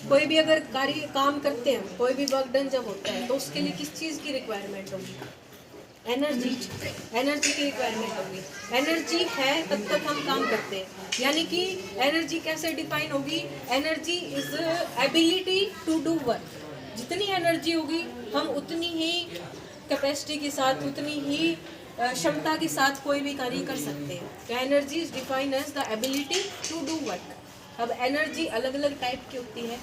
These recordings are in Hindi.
कोई भी अगर काम करते हैं, कोई भी वर्क डन जब होता है तो उसके लिए किस चीज़ की रिक्वायरमेंट होगी? एनर्जी की रिक्वायरमेंट होगी। एनर्जी है तब तक हम काम करते हैं। यानी कि एनर्जी कैसे डिफाइन होगी? Energy is ability to do work. जितनी एनर्जी होगी हम उतनी ही कैपेसिटी के साथ, उतनी ही क्षमता के साथ कोई भी कार्य कर सकते हैं। तो energy is defined as the ability to do work. अब एनर्जी अलग अलग टाइप की होती है,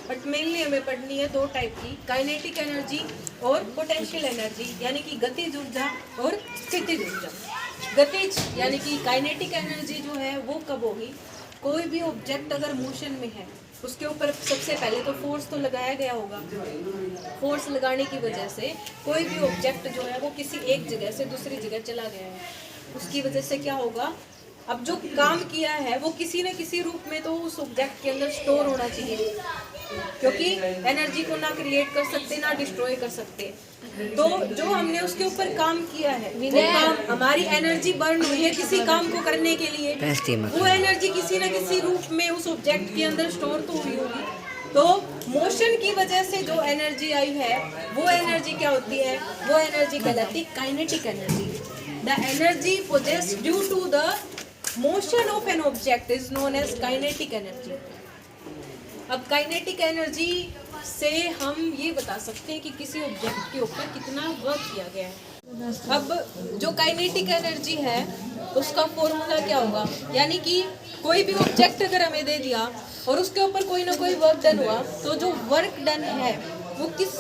बट मेनली हमें पढ़नी है दो टाइप की, काइनेटिक एनर्जी और पोटेंशियल एनर्जी, यानी कि गतिज ऊर्जा और स्थितिज ऊर्जा। गतिज यानी कि काइनेटिक एनर्जी जो है वो कब होगी? कोई भी ऑब्जेक्ट अगर मोशन में है, उसके ऊपर सबसे पहले तो फोर्स तो लगाया गया होगा। फोर्स लगाने की वजह से कोई भी ऑब्जेक्ट जो है वो किसी एक जगह से दूसरी जगह चला गया है, उसकी वजह से क्या होगा? अब जो काम किया है वो किसी न किसी रूप में तो उस ऑब्जेक्ट के अंदर स्टोर होना चाहिए, क्योंकि एनर्जी को ना क्रिएट कर सकते ना डिस्ट्रॉय कर सकते। तो जो हमने उसके ऊपर काम किया है, वो काम, हमारी एनर्जी बर्न हुई है किसी काम को करने के लिए, वो एनर्जी किसी न किसी रूप में उस ऑब्जेक्ट के अंदर स्टोर तो हुई होगी। तो मोशन की वजह से जो एनर्जी आई है वो एनर्जी क्या होती है? वो एनर्जी कहलाती है kinetic energy. The energy possessed due to the motion of an object is known as kinetic energy. अब काइनेटिक एनर्जी से हम ये बता सकते हैं कि किसी ऑब्जेक्ट के ऊपर कितना वर्क किया गया है। अब जो काइनेटिक एनर्जी है उसका फॉर्मूला क्या होगा? यानी कि कोई भी ऑब्जेक्ट अगर हमें दे दिया और उसके ऊपर कोई ना कोई वर्क डन हुआ, तो जो वर्क डन है वो किस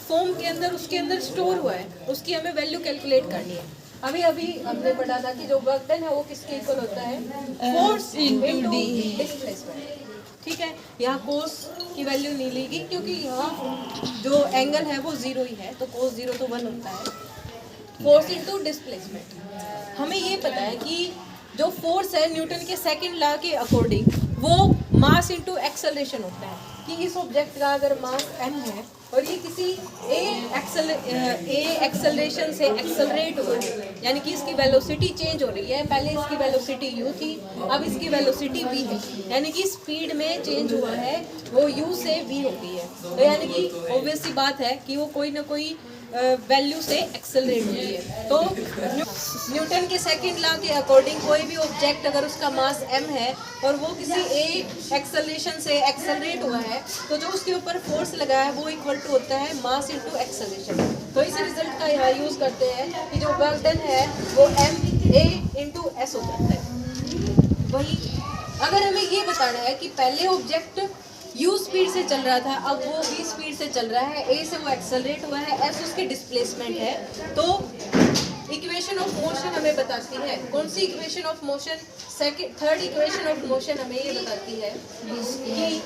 फॉर्म के अंदर उसके अंदर स्टोर हुआ है, उसकी हमें वैल्यू कैलकुलेट करनी है। अभी हमने पढ़ा था कि जो वर्क डन है वो किसके इक्वल होता है? Force into displacement. ठीक है, यहाँ कोस की वैल्यू नहीं लेगी क्योंकि यहाँ जो एंगल है वो जीरो ही है, तो कोस जीरो तो 1 होता है। Force into displacement. हमें ये पता है कि जो फोर्स है न्यूटन के सेकंड लॉ के अकॉर्डिंग वो मास इनटू एक्सेलरेशन होता है। कि इस ऑब्जेक्ट का अगर मास m है और ये किसी ए एक्सेलरेशन से एक्सेलरेट हुआ है, यानी कि इसकी वेलोसिटी चेंज हो रही है। पहले इसकी वेलोसिटी u थी, अब इसकी वेलोसिटी v है, यानी कि स्पीड में चेंज हुआ है, वो u से v हो गई है। तो यानी कि ऑब्वियस सी बात है कि वो कोई ना कोई वैल्यू से एक्सेलरेट हुई है। तो न्यूटन के सेकंड लॉ के अकॉर्डिंग कोई भी ऑब्जेक्ट अगर उसका मास m है और वो किसी ए एक्सेलरेशन से एक्सेलरेट हुआ है, तो जो उसके ऊपर फोर्स लगा है वो इक्वल टू होता है मास इनटू एक्सेलरेशन। तो इस रिजल्ट का यहाँ यूज करते हैं कि जो वर्क डन है वो ma इनटू s हो जाता है। वही अगर हमें ये बताना है कि पहले ऑब्जेक्ट u स्पीड से चल रहा था, अब वो v स्पीड से चल रहा है, a से वो एक्सेलरेट हुआ है, s उसकी डिस्प्लेसमेंट है, तो इक्वेशन ऑफ मोशन हमें बताती है। कौन सी equation of motion? Third equation of motion हमें ये बताती है कि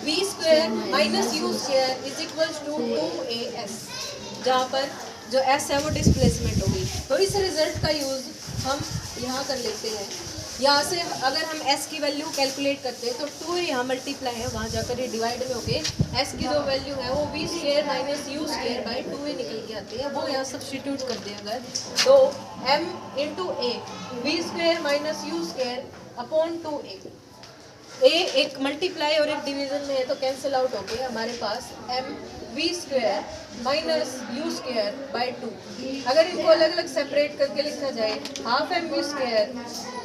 v square minus u square is equal to 2as, जहाँ पर जो s है वो डिस्प्लेसमेंट होगी। तो इस रिजल्ट का यूज हम यहाँ कर लेते हैं। यहाँ से अगर हम s की वैल्यू कैलकुलेट करते हैं तो 2 यहाँ मल्टीप्लाई है, वहाँ जाकर ये डिवाइड में होके s की जो वैल्यू है वो v square minus u square by 2a निकल के आती है। वो यहाँ सब्स्टिट्यूट कर दें अगर, तो m into a, v square minus u square upon 2a। a एक मल्टीप्लाई और एक डिवीजन में है तो कैंसिल आउट हो गए, हमारे पास m v square minus u square by 2। अगर इनको अलग अलग सेपरेट करके लिखा जाए, half m v square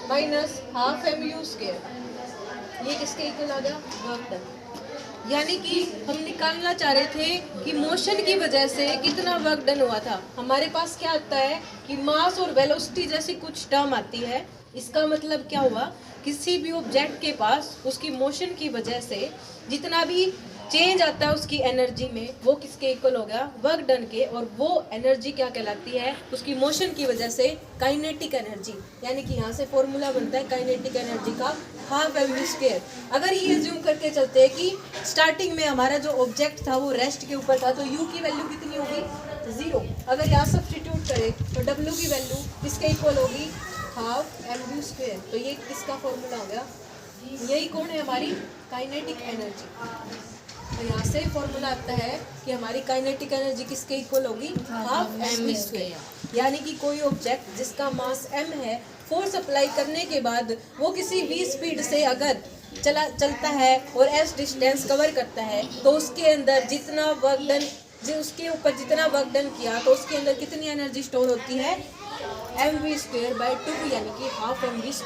minus half m u square, ये किसके इक्वल आ गया? Work done. यानी कि हम निकालना चाह रहे थे कि मोशन की वजह से कितना वर्क डन हुआ था। हमारे पास क्या आता है कि मास और वेलोसिटी जैसी कुछ टर्म आती है। इसका मतलब क्या हुआ? किसी भी ऑब्जेक्ट के पास उसकी मोशन की वजह से जितना भी चेंज आता है उसकी एनर्जी में, वो किसके इक्वल हो गया? वर्क डन के। और वो एनर्जी क्या कहलाती है? उसकी मोशन की वजह से काइनेटिक एनर्जी। यानी कि यहाँ से फॉर्मूला बनता है काइनेटिक एनर्जी का हाफ mv स्क्वायर। अगर ये एज्यूम करके चलते हैं कि स्टार्टिंग में हमारा जो ऑब्जेक्ट था वो रेस्ट के ऊपर था, तो u की वैल्यू कितनी होगी? 0। अगर यहाँ सब्स्टिट्यूट करें तो w की वैल्यू किसके इक्वल होगी? Half mv square. तो ये किसका फॉर्मूला हो गया? यही कौन है? हमारी काइनेटिक एनर्जी। तो यहाँ से फॉर्मूला आता है कि हमारी काइनेटिक एनर्जी किसके इक्वल होगी? Half mv square. यानी कि कोई ऑब्जेक्ट जिसका मास m है, फोर्स अप्लाई करने के बाद वो किसी v स्पीड से अगर चलता है और एस डिस्टेंस कवर करता है, तो उसके अंदर जितना वर्क डन, जो उसके ऊपर जितना वर्क डन किया, तो उसके अंदर कितनी एनर्जी स्टोर होती है, mv²/2, यानी कि ½ mv²।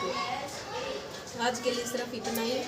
आज के लिए सिर्फ इतना ही।